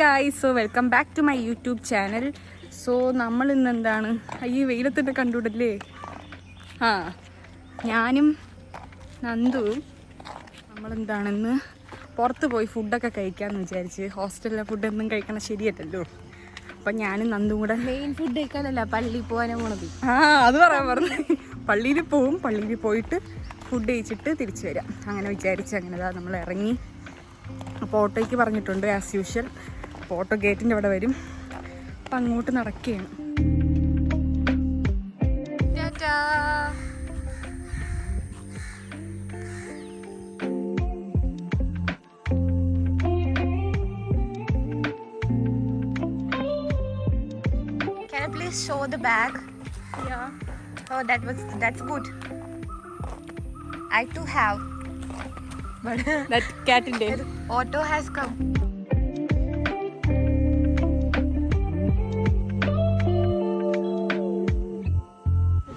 Guys, so welcome back to my YouTube channel. So നമ്മൾ ഇന്ന് എന്താണ് ഈ വെയിലത്തിൻ്റെ കണ്ടുവിടല്ലേ? ഞാനും നന്ദുവും നമ്മളെന്താണെന്ന് പുറത്ത് പോയി ഫുഡൊക്കെ കഴിക്കാമെന്ന് വിചാരിച്ച്. ഹോസ്റ്റലിലെ ഫുഡൊന്നും കഴിക്കണം ശരിയല്ലല്ലോ. അപ്പം ഞാനും നന്ദും കൂടെ മെയിൻ ഫുഡ് കഴിക്കാനല്ല പള്ളിയിൽ പോകാനാണ് പോണത്. അത് പറയാൻ പറഞ്ഞു. പള്ളിയിൽ പോവും, പള്ളിയിൽ പോയിട്ട് ഫുഡ് കഴിച്ചിട്ട് തിരിച്ചു വരാം അങ്ങനെ വിചാരിച്ച്. അങ്ങനെ നമ്മൾ ഇറങ്ങി. അപ്പോൾ ഓട്ടോയ്ക്ക് പറഞ്ഞിട്ടുണ്ട് ആസ് യൂഷ്വൽ. അപ്പോൾ ഓട്ടോ ഗേറ്റിൻ്റെ അവിടെ വരും. അപ്പം അങ്ങോട്ട് നടക്കുകയാണ്. Can I please show the bag? Yeah. Oh, that's good. I too have. But That cat-ൻ്റെ auto has come.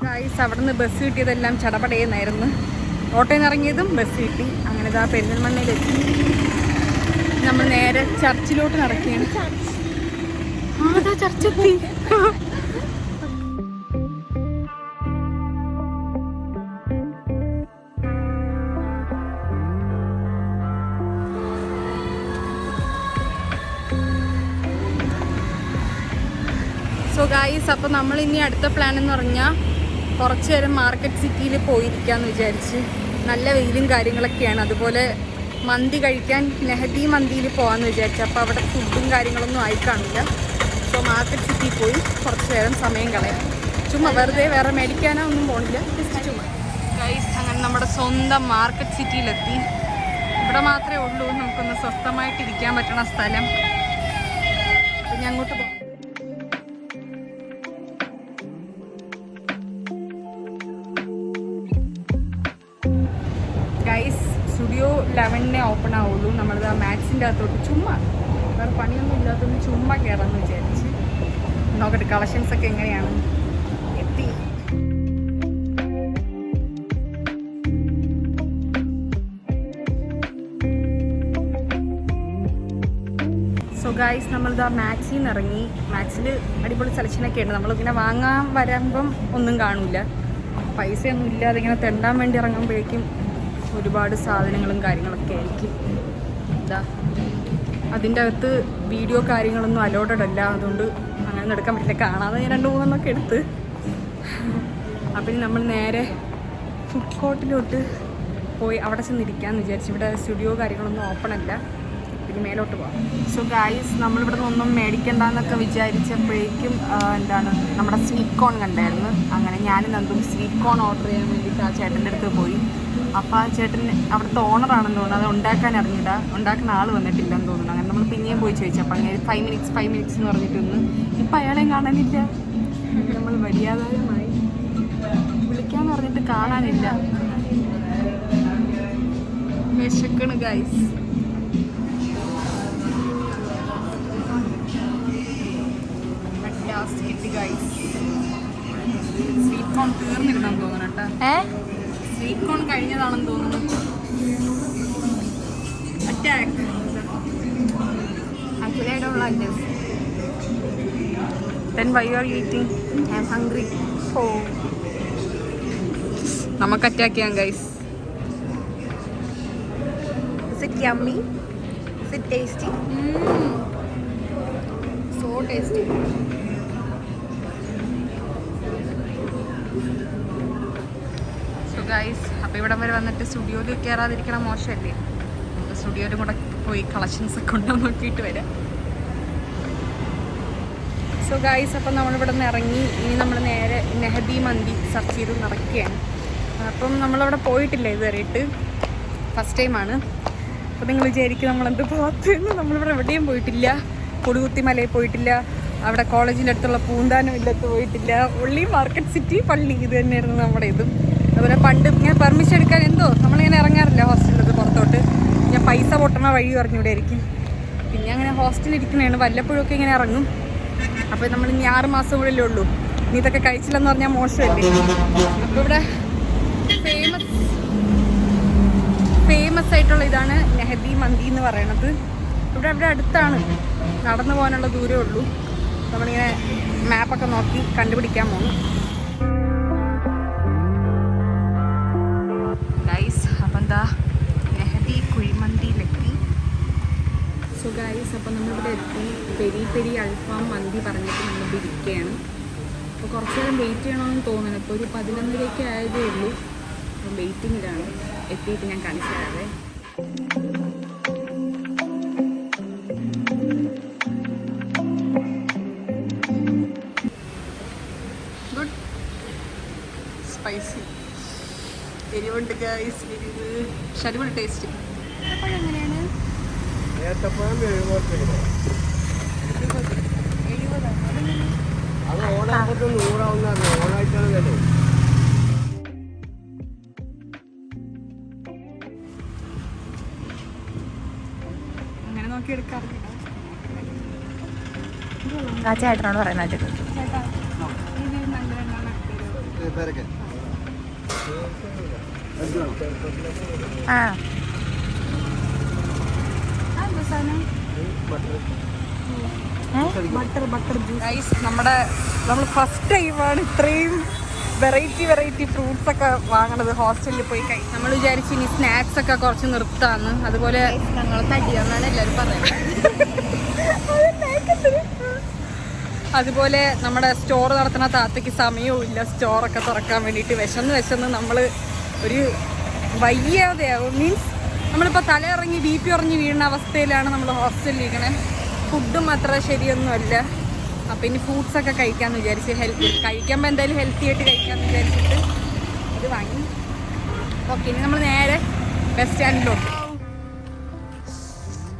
Guys, അവിടെ നിന്ന് ബസ് കിട്ടിയതെല്ലാം ചടപടയെന്നായിരുന്നു. ഓട്ടോയിൽ നിന്ന് ഇറങ്ങിയതും ബസ് കിട്ടി. അങ്ങനെ ഇതാ പെരിന്തൽമണ്ണയിലെത്തി. നമ്മൾ നേരെ ചർച്ചിലോട്ട് നടക്കുകയാണ്. അതാ ചർച്ചെത്തി. സോ ഗായ്സ്, അപ്പോൾ നമ്മൾ ഇനി അടുത്ത പ്ലാൻ എന്ന് പറഞ്ഞാൽ കുറച്ച് നേരം മാർക്കറ്റ് സിറ്റിയിൽ പോയിരിക്കാമെന്ന് വിചാരിച്ച്. നല്ല വെയിലും കാര്യങ്ങളൊക്കെയാണ്. അതുപോലെ മന്തി കഴിക്കാൻ നെഹദി മന്തിയിൽ പോകാമെന്ന് വിചാരിച്ചു. അപ്പോൾ അവിടെ ഫുഡും കാര്യങ്ങളൊന്നും ആയി കാണില്ല. സോ മാർക്കറ്റ് സിറ്റിയിൽ പോയി കുറച്ച് നേരം സമയം കളയാം. ചുമ്മാ വെറുതെ വേറെ മേടിക്കാനോ ഒന്നും പോകണില്ല, ജസ്റ്റ് ചുമ്മാ. ഗൈസ്, അങ്ങനെ നമ്മുടെ സ്വന്തം മാർക്കറ്റ് സിറ്റിയിലെത്തി. ഇവിടെ മാത്രമേ ഉള്ളൂ നമുക്കൊന്ന് സ്വസ്ഥമായിട്ട് ഇരിക്കാൻ പറ്റണ സ്ഥലം. അപ്പം ഞാൻ അങ്ങോട്ട് പോകാം. ഗൈസ്, സ്റ്റുഡിയോ 11 ഓപ്പൺ ആവുള്ളൂ. നമ്മളിത് ആ മാക്സിൻ്റെ അകത്തോട്ട് ചുമ്മാ വേറെ പണിയൊന്നും ഇല്ലാത്തതൊന്ന് ചുമ്മാ കയറാമെന്ന് വിചാരിച്ച്. നോക്കട്ടെ കളക്ഷൻസ് ഒക്കെ എങ്ങനെയാണ്. എത്തി. സോ ഗൈസ്, നമ്മളിത് മാക്സിൽ നിന്ന് ഇറങ്ങി. മാക്സിൽ അടിപൊളി സെലക്ഷനൊക്കെ ഉണ്ട്. നമ്മളിങ്ങനെ വാങ്ങാൻ വരുമ്പം ഒന്നും കാണില്ല. പൈസയൊന്നും ഇല്ലാതെ ഇങ്ങനെ തെണ്ടാൻ വേണ്ടി ഇറങ്ങുമ്പോഴേക്കും ഒരുപാട് സാധനങ്ങളും കാര്യങ്ങളൊക്കെ ആയിരിക്കും. ഇതാ അതിൻ്റെ അകത്ത് വീഡിയോ കാര്യങ്ങളൊന്നും അലോഡഡ് അല്ല. അതുകൊണ്ട് അങ്ങനെ എടുക്കാൻ പറ്റില്ല. കാണാതെ ഞാൻ 2-3 എടുത്ത്. അപ്പം ഇനി നമ്മൾ നേരെ ഫുഡ് കോർട്ടിലോട്ട് പോയി അവിടെ ചെന്നിരിക്കാമെന്ന് വിചാരിച്ചു. ഇവിടെ സ്റ്റുഡിയോ കാര്യങ്ങളൊന്നും ഓപ്പൺ അല്ല. പിന്നെ മേലോട്ട് പോകാം. സോ ഗായ്സ്, നമ്മളിവിടെ നിന്നൊന്നും മേടിക്കണ്ടെന്നൊക്കെ വിചാരിച്ചപ്പോഴേക്കും എന്താണ് നമ്മുടെ സ്വീറ്റ് കോൺ കണ്ടായിരുന്നു. അങ്ങനെ ഞാനും നന്ദും സ്വീറ്റ് കോൺ ഓർഡർ ചെയ്യാൻ വേണ്ടിയിട്ട് ആ ചേട്ടൻ്റെ അടുത്ത് പോയി. അപ്പോൾ ആ ചേട്ടൻ അവിടുത്തെ ഓണറാണെന്ന് തോന്നുന്നു. അത് ഉണ്ടാക്കാൻ അറിഞ്ഞില്ല, ഉണ്ടാക്കുന്ന ആൾ വന്നിട്ടില്ലെന്ന് തോന്നുന്നു. അങ്ങനെ നമ്മൾ പിന്നെയും പോയി ചോദിച്ചു. അപ്പം അങ്ങനെ 5 മിനിറ്റ്സ് എന്ന് പറഞ്ഞിട്ടൊന്ന് ഇപ്പം അയാളെയും കാണാനില്ല. നമ്മൾ മര്യാദമായി വിളിക്കാന്ന് പറഞ്ഞിട്ട് കാണാനില്ല. വിശക്കണ് ഗൈസ്. കിട്ടി ഗൈസ്. സ്വീറ്റ് കോൺ തീർന്നിരുന്നെന്ന് തോന്നുന്നു കേട്ടോ. സ്വീറ്റ് കോൺ കഴിഞ്ഞതാണെന്ന് തോന്നുന്നു. Attack. Actually, I don't like this. Then why you are eating? I am hungry. Oh. നമുക്ക് അറ്റാക്ക് ചെയ്യാം guys. Is it yummy? Is it tasty? So tasty. So guys, അപ്പോൾ ഇവിടം വരെ വന്നിട്ട് സ്റ്റുഡിയോയിൽ കയറാതിരിക്കണം മോശമല്ലേ? നമുക്ക് സ്റ്റുഡിയോയിലും കൂടെ പോയി കളക്ഷൻസ് ഒക്കെ ഉണ്ടോ നോക്കിയിട്ട് വരാം. സോ ഗൈസ്, അപ്പം നമ്മളിവിടെ നിന്ന് ഇറങ്ങി. ഇനി നമ്മൾ നേരെ നെഹദി മന്തി സെർച്ച് ചെയ്ത് നടക്കുകയാണ്. അപ്പം നമ്മളവിടെ പോയിട്ടില്ല ഇതുവരെയിട്ട്, ഫസ്റ്റ് ടൈമാണ്. അപ്പോൾ നിങ്ങൾ വിചാരിക്കും നമ്മളെന്ത് ഭാഗത്തുനിന്ന്. നമ്മളിവിടെ എവിടെയും പോയിട്ടില്ല. കൊടുകുത്തി മലയിൽ പോയിട്ടില്ല. അവിടെ കോളേജിൻ്റെ അടുത്തുള്ള പൂന്താനം ഇല്ലത്ത് പോയിട്ടില്ല. ഉള്ളി മാർക്കറ്റ് സിറ്റി പള്ളി ഇത് തന്നെയായിരുന്നു നമ്മുടെ ഇതും. അതുപോലെ പണ്ട് ഞാൻ പെർമിഷൻ എടുക്കാൻ നമ്മളിങ്ങനെ ഇറങ്ങാറില്ല ഹോസ്റ്റലിൽ പുറത്തോട്ട്. ഞാൻ പൈസ പൊട്ടണ വഴി പറഞ്ഞൂടെ ആയിരിക്കും. പിന്നെ അങ്ങനെ ഹോസ്റ്റലിൽ ഇരിക്കുന്നതാണ്. വല്ലപ്പോഴൊക്കെ ഇങ്ങനെ ഇറങ്ങും. അപ്പോൾ നമ്മൾ ഇനി 6 മാസം കൂടെ ഉള്ളൂ. ഇനി ഇതൊക്കെ കഴിച്ചില്ലെന്ന് പറഞ്ഞാൽ മോശമല്ലേ? അപ്പോൾ ഇവിടെ ഫേമസ് ആയിട്ടുള്ള ഇതാണ് നെഹദി മന്തി എന്ന് പറയണത്. ഇവിടെ അടുത്താണ്, നടന്നു പോകാനുള്ള ദൂരമേ ഉള്ളൂ. നമ്മളിങ്ങനെ മാപ്പൊക്കെ നോക്കി കണ്ടുപിടിക്കാൻ പോകും. ഗൈസ് അപ്പം എന്താ നെഹദി കുഴിമന്തിയിലെത്തി. സോ ഗൈസ് അപ്പം നമ്മളിവിടെ എത്തി. പെരി പെരി അൽഫാം മന്തി പറഞ്ഞിട്ട് നമ്മളിവിടെ ഇരിക്കുകയാണ്. അപ്പോൾ കുറച്ച് നേരം വെയിറ്റ് ചെയ്യണമെന്ന് തോന്നുന്നു. ഇപ്പോൾ ഒരു 11:30 ആയതേ ഉള്ളൂ. അപ്പം വെയിറ്റിങ്ങിലാണ്. എത്തിയിട്ട് ഞാൻ കാണിച്ചു തരാവേ. ഗുഡ് സ്പൈസി എരിവുണ്ട് ഗൈസ്, എരിവ്. പക്ഷെ അടിപൊളി ടേസ്റ്റ്. അപ്പോൾ എങ്ങനെയാണ്? 70 അങ്ങനെ നോക്കി എടുക്കാറില്ല. ആ ചേട്ടനോട് പറയുന്നത് ചേട്ടാ ഇത് നല്ല എണ്ണ ആ ബട്ടർ ജ്യൂസ്. നമ്മൾ ഫസ്റ്റ് ടൈമാണ് ഇത്രയും വെറൈറ്റി ഫ്രൂട്ട്സ് ഒക്കെ വാങ്ങണത് ഹോസ്റ്റലിൽ പോയി കഴിക്കും. നമ്മൾ വിചാരിച്ചു ഇനി സ്നാക്സ് ഒക്കെ കുറച്ച് നിർത്താന്ന്. അതുപോലെ ഞങ്ങൾ തടിയാന്നാണ് എല്ലാവരും പറയുന്നത്. അതുപോലെ നമ്മുടെ സ്റ്റോർ നടത്തുന്ന താത്തയ്ക്ക് സമയവും ഇല്ല സ്റ്റോറൊക്കെ തുറക്കാൻ വേണ്ടിയിട്ട്. വിശന്ന് നമ്മൾ ഒരു വയ്യാതെയാവും. മീൻസ് നമ്മളിപ്പോൾ തലയിറങ്ങി BP ഇറങ്ങി വീഴുന്ന അവസ്ഥയിലാണ് നമ്മൾ ഹോസ്റ്റലിൽ ഇരിക്കണേ. ഫുഡും അത്ര ശരിയൊന്നുമല്ല. അപ്പം ഇനി ഫ്രൂട്ട്സൊക്കെ കഴിക്കാമെന്ന് വിചാരിച്ച്, കഴിക്കുമ്പോൾ എന്തായാലും ഹെൽത്തി ആയിട്ട് കഴിക്കാമെന്ന് വിചാരിച്ചിട്ട് ഇത് വാങ്ങി. ഓക്കെ, ഇനി നമ്മൾ നേരെ ബസ് സ്റ്റാൻഡിലോട്ട്.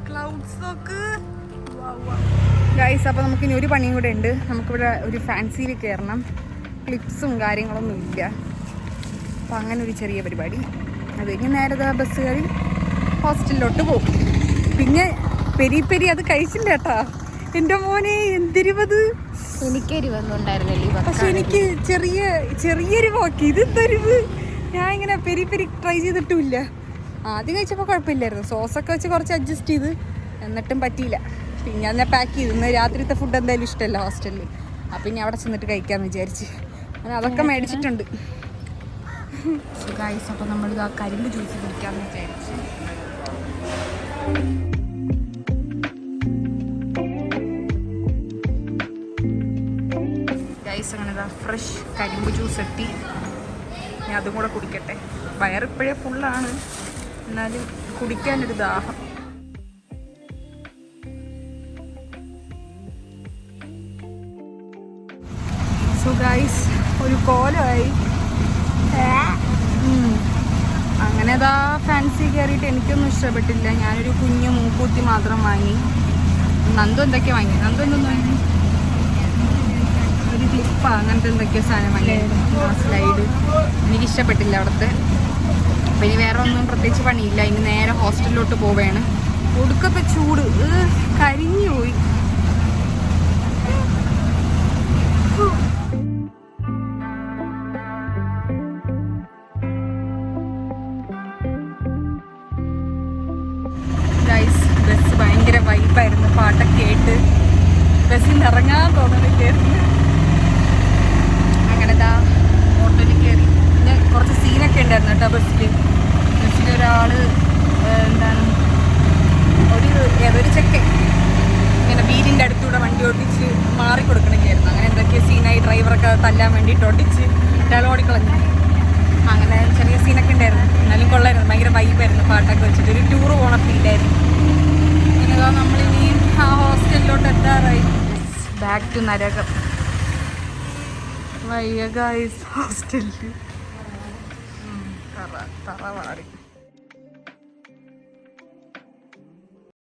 ക്ലൗഡ്സ് നോക്ക് ഗൈസ്. അപ്പോൾ നമുക്കിനി ഒരു പണിയും കൂടെ ഉണ്ട്. നമുക്കിവിടെ ഒരു ഫാൻസിയിൽ കയറണം. ക്ലിപ്സും കാര്യങ്ങളൊന്നും ഇല്ല. അപ്പം അങ്ങനെ ഒരു ചെറിയ പരിപാടി. അത് കഴിഞ്ഞ് നേരെ ബസ് കയറി ഹോസ്റ്റലിലോട്ട് പോകും. പിന്നെ പെരി അത് കഴിച്ചില്ല കേട്ടാ എൻ്റെ മോനെ. എന്തിരുവത് എനിക്കൊരിവൊന്നും ഉണ്ടായിരുന്നില്ല. പക്ഷെ എനിക്ക് ചെറിയൊരു പോക്ക്. ഇത് എന്തരിവ്. ഞാൻ ഇങ്ങനെ പെരി ട്രൈ ചെയ്തിട്ടുമില്ല. ആദ്യം കഴിച്ചപ്പോൾ കുഴപ്പമില്ലായിരുന്നു. സോസൊക്കെ വെച്ച് കുറച്ച് അഡ്ജസ്റ്റ് ചെയ്ത്, എന്നിട്ടും പറ്റിയില്ല. പിന്നെ അതിനെ പാക്ക് ചെയ്ത്. ഇന്ന് രാത്രിത്തെ ഫുഡ് എന്തായാലും ഇഷ്ടമല്ല ഹോസ്റ്റലിൽ. അപ്പം ഇനി അവിടെ ചെന്നിട്ട് കഴിക്കാമെന്ന് വിചാരിച്ച് അങ്ങനെ അതൊക്കെ മേടിച്ചിട്ടുണ്ട്. ഗൈസ് അപ്പോൾ നമ്മളിത് ആ കരിമ്പ് ജ്യൂസ് കുടിക്കാമെന്ന് വിചാരിച്ച്. ഗൈസ് അങ്ങനെ ഇതാ ഫ്രഷ് കരിമ്പ് ജ്യൂസ് എത്തി. ഞാൻ അതും കൂടെ കുടിക്കട്ടെ. വയറിപ്പോഴേ ഫുള്ളാണ്, എന്നാലും കുടിക്കാനൊരു ദാഹം. സോ ഗൈസ് ഒരു കോലമായി. അങ്ങനെ അതാ ഫാൻസി കയറിയിട്ട് എനിക്കൊന്നും ഇഷ്ടപ്പെട്ടില്ല. ഞാനൊരു കുഞ്ഞു മൂക്കൂത്തി മാത്രം വാങ്ങി. നന്ദു എന്തൊക്കെയോ വാങ്ങി. നന്ദു എന്തൊന്നും വാങ്ങി? ഒരു ക്ലിപ്പാ അങ്ങനത്തെ എന്തൊക്കെയോ സാധനം വാങ്ങി. സ്ലൈഡ് എനിക്കിഷ്ടപ്പെട്ടില്ല അവിടുത്തെ. അപ്പം ഇനി വേറെ ഒന്നും പ്രത്യേകിച്ച് പണിയില്ല. ഇനി നേരെ ഹോസ്റ്റലിലോട്ട് പോവുകയാണ്. ഒടുക്കത്തെ ചൂട് കരിഞ്ഞു പോയി. ബസ് ഭയങ്കര വൈബായിരുന്നു. പാട്ടൊക്കെ കേട്ട് ബസ്സിൽ നിന്ന് ഇറങ്ങാൻ തോന്നണില്ലായിരുന്നു. അങ്ങനെ ദാ ഓട്ടോയിൽ കയറി. പിന്നെ കുറച്ച് സീനൊക്കെ ഉണ്ടായിരുന്നു കേട്ടോ ബസ്സിലൊരാൾ എന്താണ് ഏതൊരു ചെക്കൻ ഇങ്ങനെ വീടിൻ്റെ അടുത്തൂടെ വണ്ടി ഓടിച്ച് മാറിക്കൊടുക്കണൊക്കെയായിരുന്നു. അങ്ങനെ എന്തൊക്കെയോ സീനായി. ഡ്രൈവറൊക്കെ തല്ലാൻ വേണ്ടിയിട്ട് ഓടിച്ച് ഇയാൾ ഓടിക്കളഞ്ഞു. അങ്ങനെ ചെറിയ സീനൊക്കെ ഉണ്ടായിരുന്നു. എന്നാലും കൊള്ളായിരുന്നു. ഭയങ്കര വൈബായിരുന്നു. പാട്ടൊക്കെ വെച്ചിട്ട് ഒരു ടൂറ് പോണ ഫീലായിരുന്നു. ഇങ്ങനെ നമ്മളിനി ആ ഹോസ്റ്റലിലോട്ട് എത്താറായി. ബാക്ക് ടു നരകം. വയ്യ ഗൈസ് ഹോസ്റ്റലിൽ തറ മാറി.